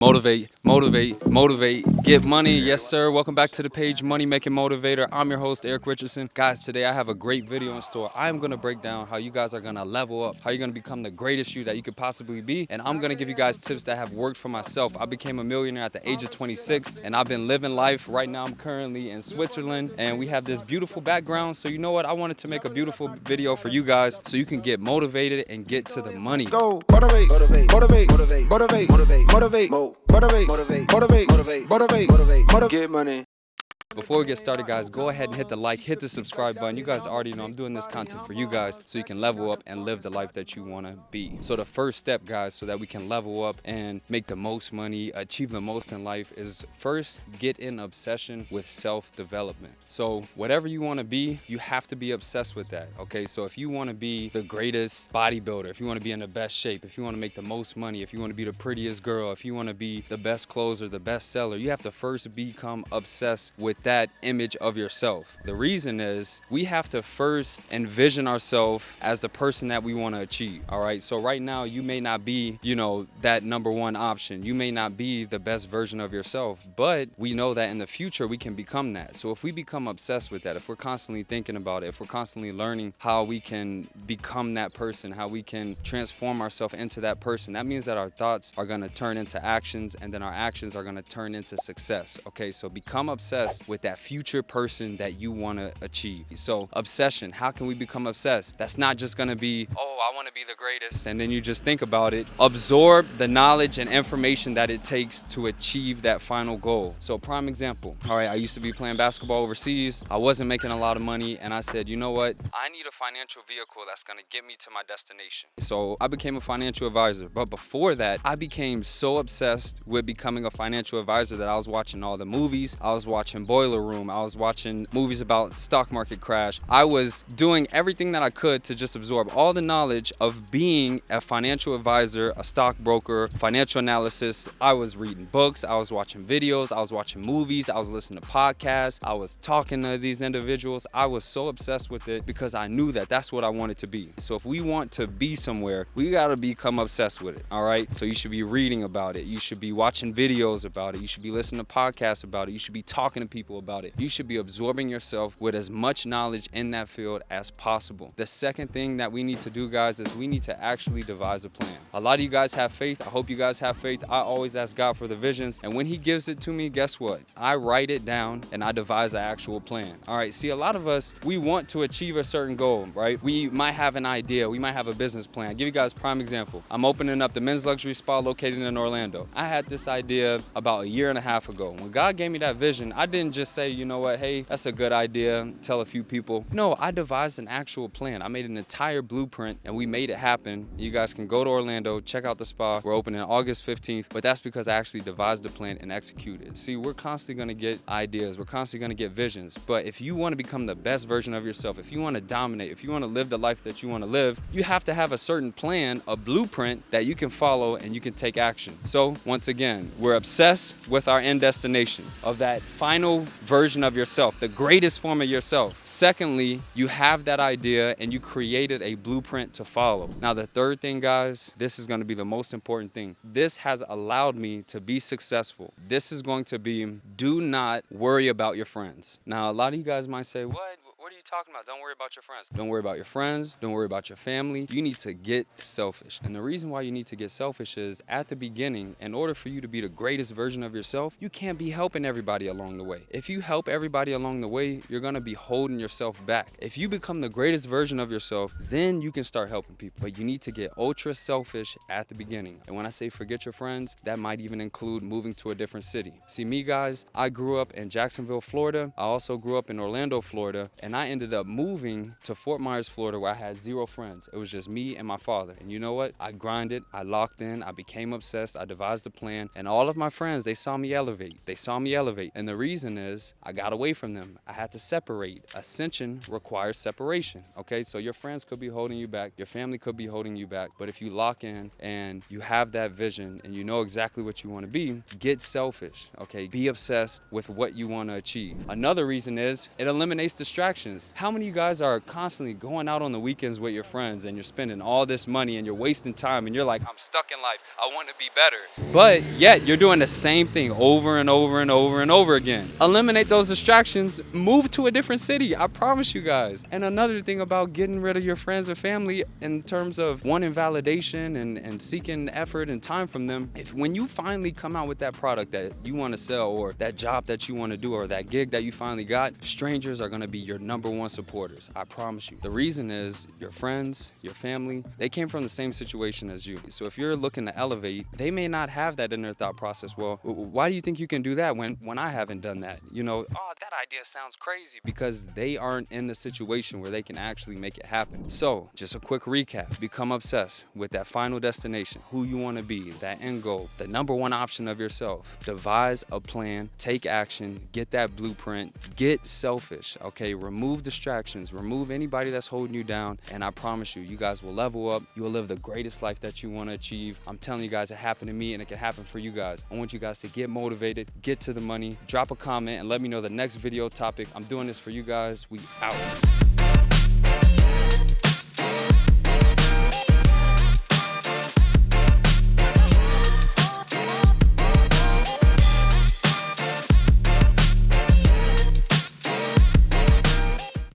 Motivate, get money. Yes, sir. Welcome back to the page, Money Making Motivator. I'm your host, Eric Richardson. Guys, today I have a great video in store. I am going to break down how you guys are going to level up, how you're going to become the greatest you that you could possibly be. And I'm going to give you guys tips that have worked for myself. I became a millionaire at the age of 26, and I've been living life. Right now, I'm currently in Switzerland, and we have this beautiful background. So you know what? I wanted to make a beautiful video for you guys so you can get motivated and get to the money. Go motivate, motivate, get money. Before we get started, guys, go ahead and hit the like, hit the subscribe button. You guys already know I'm doing this content for you guys so you can level up and live the life that you want to be. So the first step, guys, so that we can level up and make the most money, achieve the most in life, is first get in obsession with self-development. So whatever you want to be, you have to be obsessed with that, okay? So if you want to be the greatest bodybuilder, if you want to be in the best shape, if you want to make the most money, if you want to be the prettiest girl, if you want to be the best closer, the best seller, you have to first become obsessed with that image of yourself. The reason is we have to first envision ourselves as the person that we want to achieve. All right. So right now you may not be, that number one option. You may not be the best version of yourself, but we know that in the future we can become that. So if we become obsessed with that, if we're constantly thinking about it, if we're constantly learning how we can become that person, how we can transform ourselves into that person, that means that our thoughts are going to turn into actions, and then our actions are going to turn into success. Okay. So become obsessed with that future person that you want to achieve. So obsession, how can we become obsessed? That's not just going to be, I want to be the greatest, and then you just think about it. Absorb the knowledge and information that it takes to achieve that final goal. So prime example, all right, I used to be playing basketball overseas. I wasn't making a lot of money, and I said, you know what? I need a financial vehicle that's going to get me to my destination. So I became a financial advisor. But before that, I became so obsessed with becoming a financial advisor that I was watching all the movies. I was watching Boiler Room. I was watching movies about stock market crash. I was doing everything that I could to just absorb all the knowledge of being a financial advisor, a stockbroker, financial analysis. I was reading books. I was watching videos. I was watching movies. I was listening to podcasts. I was talking to these individuals. I was so obsessed with it because I knew that that's what I wanted to be. So if we want to be somewhere, we got to become obsessed with it. All right. So you should be reading about it. You should be watching videos about it. You should be listening to podcasts about it. You should be talking to people about it. You should be absorbing yourself with as much knowledge in that field as possible. The second thing that we need to do, guys, is we need to actually devise a plan. A lot of you guys have faith. I hope you guys have faith. I always ask God for the visions, and when he gives it to me, guess what? I write it down and I devise an actual plan. All right, see, a lot of us, we want to achieve a certain goal, right? We might have an idea. We might have a business plan. I'll give you guys a prime example. I'm opening up the men's luxury spa located in Orlando. I had this idea about a year and a half ago. When God gave me that vision, I didn't just say, you know what, hey, that's a good idea, tell a few people. No, I devised an actual plan. I made an entire blueprint and we made it happen. You guys can go to Orlando, check out the spa. We're opening August 15th, but that's because I actually devised the plan and executed it. See, we're constantly gonna get ideas, we're constantly gonna get visions, but if you wanna become the best version of yourself, if you wanna dominate, if you wanna live the life that you wanna live, you have to have a certain plan, a blueprint that you can follow and you can take action. So once again, we're obsessed with our end destination of that final version of yourself, the greatest form of yourself. Secondly, you have that idea and you created a blueprint to follow. Now, the third thing, guys, this is going to be the most important thing. This has allowed me to be successful. This is going to be, do not worry about your friends. Now, a lot of you guys might say, what are you talking about? Don't worry about your friends. Don't worry about your friends. Don't worry about your family. You need to get selfish. And the reason why you need to get selfish is at the beginning, in order for you to be the greatest version of yourself, you can't be helping everybody along the way. If you help everybody along the way, you're going to be holding yourself back. If you become the greatest version of yourself, then you can start helping people. But you need to get ultra selfish at the beginning. And when I say forget your friends, that might even include moving to a different city. See, me, guys, I grew up in Jacksonville, Florida. I also grew up in Orlando, Florida. And I ended up moving to Fort Myers, Florida, where I had zero friends. It was just me and my father. And you know what? I grinded, I locked in, I became obsessed, I devised a plan, and all of my friends, they saw me elevate. And the reason is I got away from them. I had to separate. Ascension requires separation. Okay, so your friends could be holding you back, your family could be holding you back, but if you lock in and you have that vision and you know exactly what you want to be, get selfish. Okay, be obsessed with what you want to achieve. Another reason is it eliminates distractions. distractions. How many of you guys are constantly going out on the weekends with your friends and you're spending all this money and you're wasting time and you're like, I'm stuck in life, I want to be better. But yet you're doing the same thing over and over and over and over again. Eliminate those distractions, move to a different city, I promise you guys. And another thing about getting rid of your friends and family in terms of wanting validation and seeking effort and time from them, when you finally come out with that product that you want to sell or that job that you want to do or that gig that you finally got, strangers are going to be your #1 supporters. I promise you. The reason is your friends, your family, they came from the same situation as you. So if you're looking to elevate, they may not have that in their thought process. Well, why do you think you can do that when I haven't done that? You know, oh, that idea sounds crazy, because they aren't in the situation where they can actually make it happen. So just a quick recap: become obsessed with that final destination, who you want to be, that end goal, the #1 option of yourself. Devise a plan, take action, get that blueprint, get selfish, okay? Remove distractions, remove anybody that's holding you down, and I promise you, you guys will level up. You will live the greatest life that you want to achieve. I'm telling you guys, it happened to me and it can happen for you guys. I want you guys to get motivated, get to the money, drop a comment, and let me know the next video topic. I'm doing this for you guys. We out.